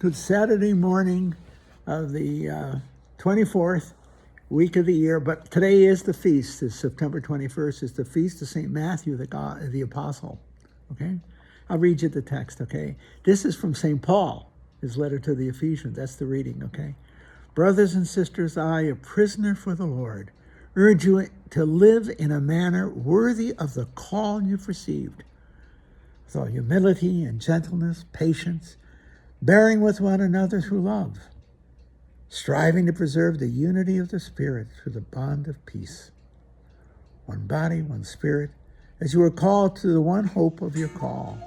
Good Saturday morning of the 24th week of the year, but today is the feast. It's September 21st. It's the feast of St. Matthew, the Apostle. Okay? I'll read you the text, okay? This is from St. Paul, his letter to the Ephesians. That's the reading, okay? Brothers and sisters, I, a prisoner for the Lord, urge you to live in a manner worthy of the call you've received, with all humility and gentleness, patience, bearing with one another through love, striving to preserve the unity of the Spirit through the bond of peace. One body, one Spirit, as you are called to the one hope of your call.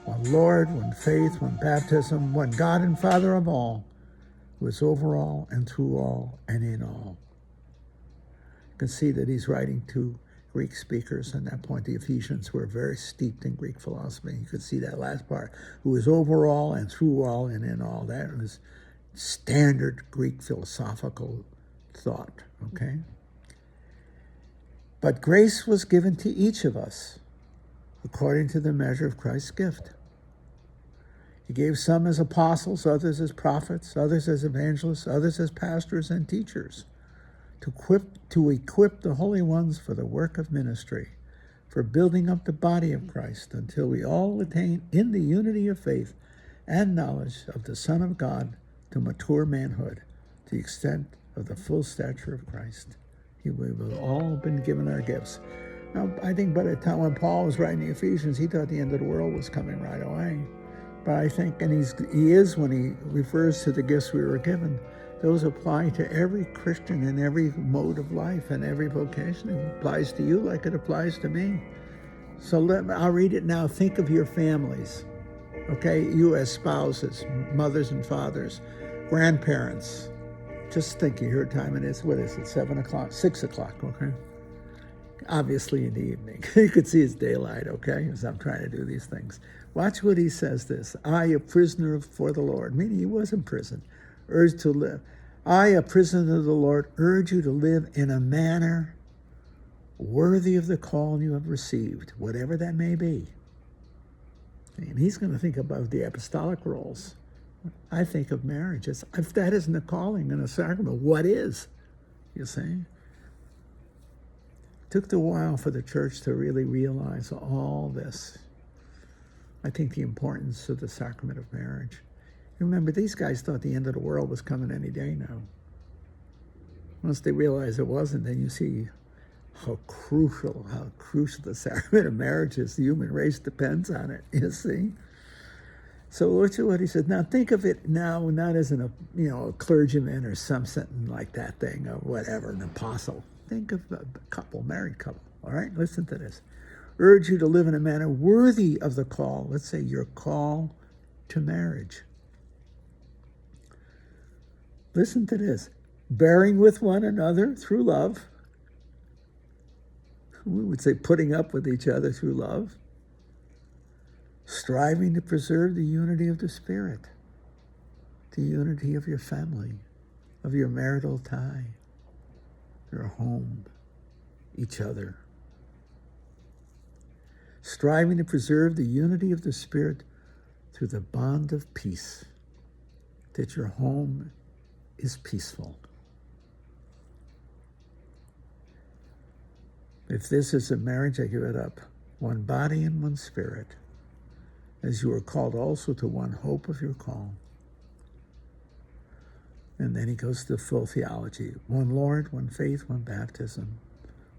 One Lord, one faith, one baptism, one God and Father of all, who is over all and through all and in all. You can see that he's writing to Greek speakers. At that point, the Ephesians were very steeped in Greek philosophy. You could see that last part, who is over all and through all and in all. That was standard Greek philosophical thought, okay? But grace was given to each of us according to the measure of Christ's gift. He gave some as apostles, others as prophets, others as evangelists, others as pastors and teachers, to equip the holy ones for the work of ministry, for building up the body of Christ until we all attain in the unity of faith and knowledge of the Son of God to mature manhood, to the extent of the full stature of Christ. We've all been given our gifts. Now, I think by the time when Paul was writing the Ephesians, he thought the end of the world was coming right away. But I think, and he is when he refers to the gifts we were given, those apply to every Christian in every mode of life and every vocation. It applies to you like it applies to me. So I'll read it now. Think of your families, okay? You as spouses, mothers and fathers, grandparents. Just think, you hear what time it is. What is it, 7 o'clock, 6 o'clock, okay? Obviously in the evening. You could see it's daylight, okay, as I'm trying to do these things. Watch what he says this. I, a prisoner for the Lord, meaning he was in prison, urge to live. I, a prisoner of the Lord, urge you to live in a manner worthy of the call you have received, whatever that may be. And he's going to think about the apostolic roles. I think of marriage. If that isn't a calling and a sacrament, what is? You see? It took a while for the church to really realize all this. I think the importance of the sacrament of marriage. Remember, these guys thought the end of the world was coming any day now. Once they realized it wasn't, then you see how crucial the sacrament of marriage is. The human race depends on it, you see. So look at what he said. Now think of it now not as a clergyman or something like that thing or whatever, an apostle. Think of a couple, married couple, all right? Listen to this. Urge you to live in a manner worthy of the call. Let's say your call to marriage. Listen to this. Bearing with one another through love. We would say putting up with each other through love. Striving to preserve the unity of the Spirit. The unity of your family, of your marital tie, your home, each other. Striving to preserve the unity of the Spirit through the bond of peace, that your home is peaceful. If this is a marriage, I give it up. One body and one spirit, as you are called also to one hope of your call. And then he goes to full theology. One Lord, one faith, one baptism,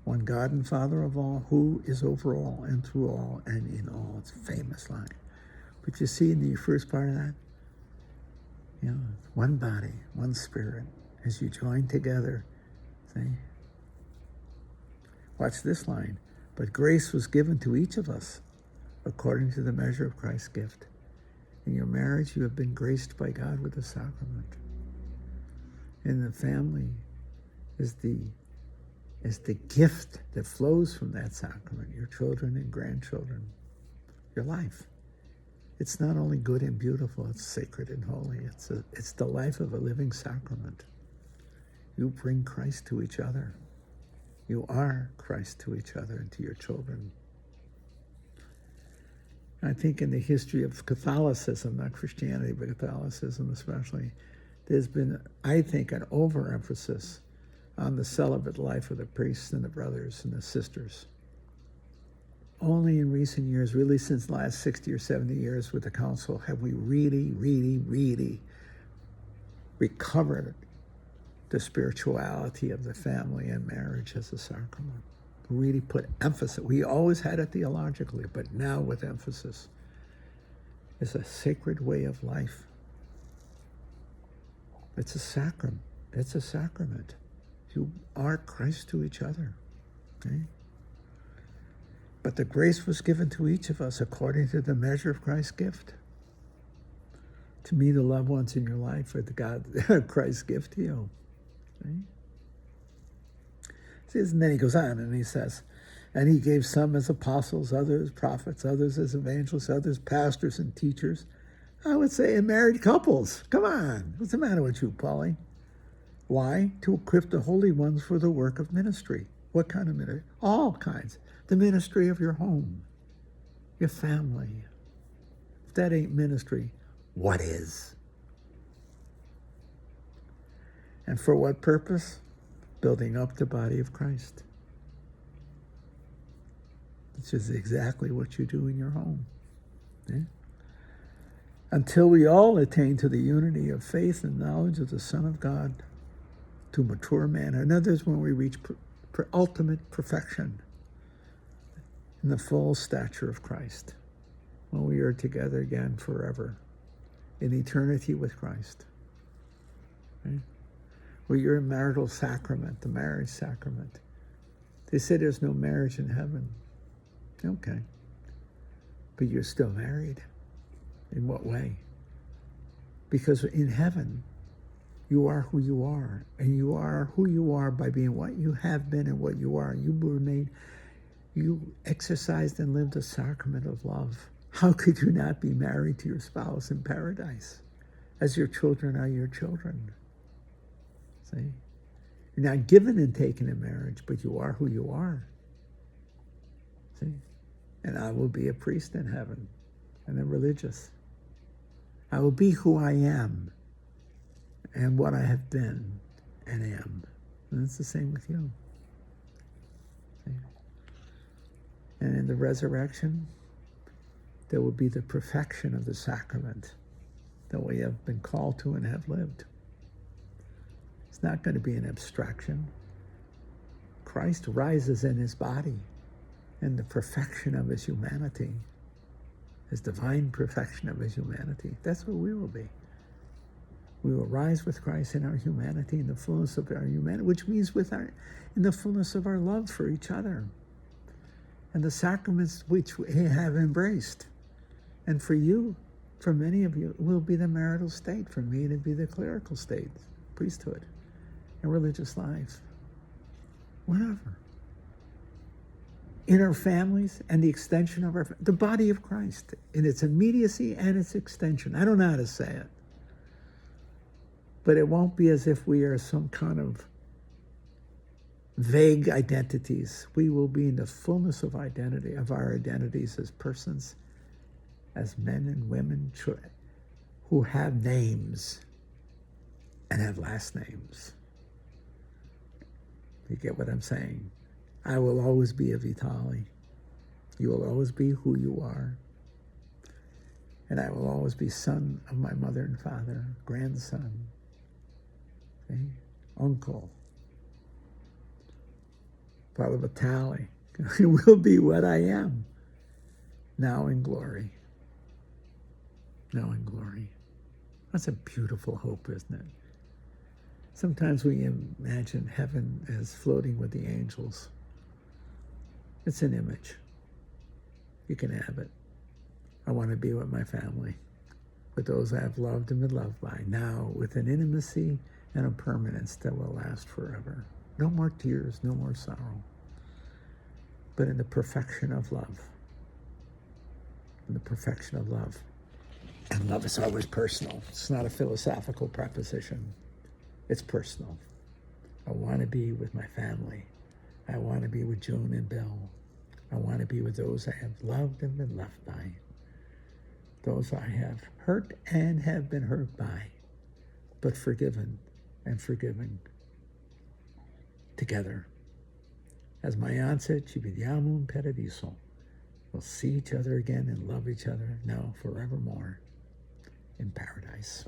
one God and Father of all, who is over all and through all and in all. It's a famous line. But you see in the first part of that, one body, one spirit, as you join together. See? Watch this line. But grace was given to each of us according to the measure of Christ's gift. In your marriage, you have been graced by God with the sacrament. And the family is the gift that flows from that sacrament, your children and grandchildren, your life. It's not only good and beautiful, it's sacred and holy. It's the life of a living sacrament. You bring Christ to each other. You are Christ to each other and to your children. I think in the history of Catholicism, not Christianity, but Catholicism especially, there's been, I think, an overemphasis on the celibate life of the priests and the brothers and the sisters. Only in recent years, really since the last 60 or 70 years with the council, have we really, really, really recovered the spirituality of the family and marriage as a sacrament. Really put emphasis. We always had it theologically, but now with emphasis. It's a sacred way of life. It's a sacrament. It's a sacrament. You are Christ to each other. Okay? But the grace was given to each of us according to the measure of Christ's gift. To me, the loved ones in your life are the God, Christ's gift to you. Okay? And then he goes on and he says, and he gave some as apostles, others prophets, others as evangelists, others pastors and teachers. I would say married couples. Come on. What's the matter with you, Paulie? Why? To equip the holy ones for the work of ministry. What kind of ministry? All kinds. The ministry of your home, your family. If that ain't ministry, what is? And for what purpose? Building up the body of Christ. Which is exactly what you do in your home. Okay? Until we all attain to the unity of faith and knowledge of the Son of God, to mature manhood. In other words, when we reach ultimate perfection in the full stature of Christ, when we are together again forever, in eternity with Christ. Okay? Well, your marital sacrament, the marriage sacrament. They say there's no marriage in heaven. Okay. But you're still married. In what way? Because in heaven, you are who you are. And you are who you are by being what you have been and what you are. You exercised and lived a sacrament of love. How could you not be married to your spouse in paradise? As your children are your children. See? You're not given and taken in marriage, but you are who you are. See? And I will be a priest in heaven and a religious. I will be who I am and what I have been and am. And it's the same with you. See? And in the resurrection, there will be the perfection of the sacrament that we have been called to and have lived. It's not going to be an abstraction. Christ rises in his body in the perfection of his humanity, his divine perfection of his humanity. That's what we will be. We will rise with Christ in our humanity, in the fullness of our humanity, which means in the fullness of our love for each other and the sacraments which we have embraced. And for you, for many of you, it will be the marital state. For me, it'll be the clerical state, priesthood, and religious life. Whatever. In our families and the extension of the body of Christ, in its immediacy and its extension. I don't know how to say it. But it won't be as if we are some kind of vague identities. We will be in the fullness of identity, of our identities as persons, as men and women who have names and have last names. You get what I'm saying? I will always be a Vitali. You will always be who you are. And I will always be son of my mother and father, grandson, okay? Uncle, Father Vitali. I will be what I am, now in glory. Now in glory. That's a beautiful hope, isn't it? Sometimes we imagine heaven as floating with the angels. It's an image. You can have it. I want to be with my family, with those I have loved and been loved by, now with an intimacy and a permanence that will last forever. No more tears, no more sorrow, but in the perfection of love. In the perfection of love. And love is always personal. It's not a philosophical proposition. It's personal. I want to be with my family. I want to be with Joan and Bill. I want to be with those I have loved and been loved by. those I have hurt and have been hurt by, but forgiven and forgiving together. As my aunt said, ci vediamo in paradiso. We'll see each other again and love each other now forevermore in paradise.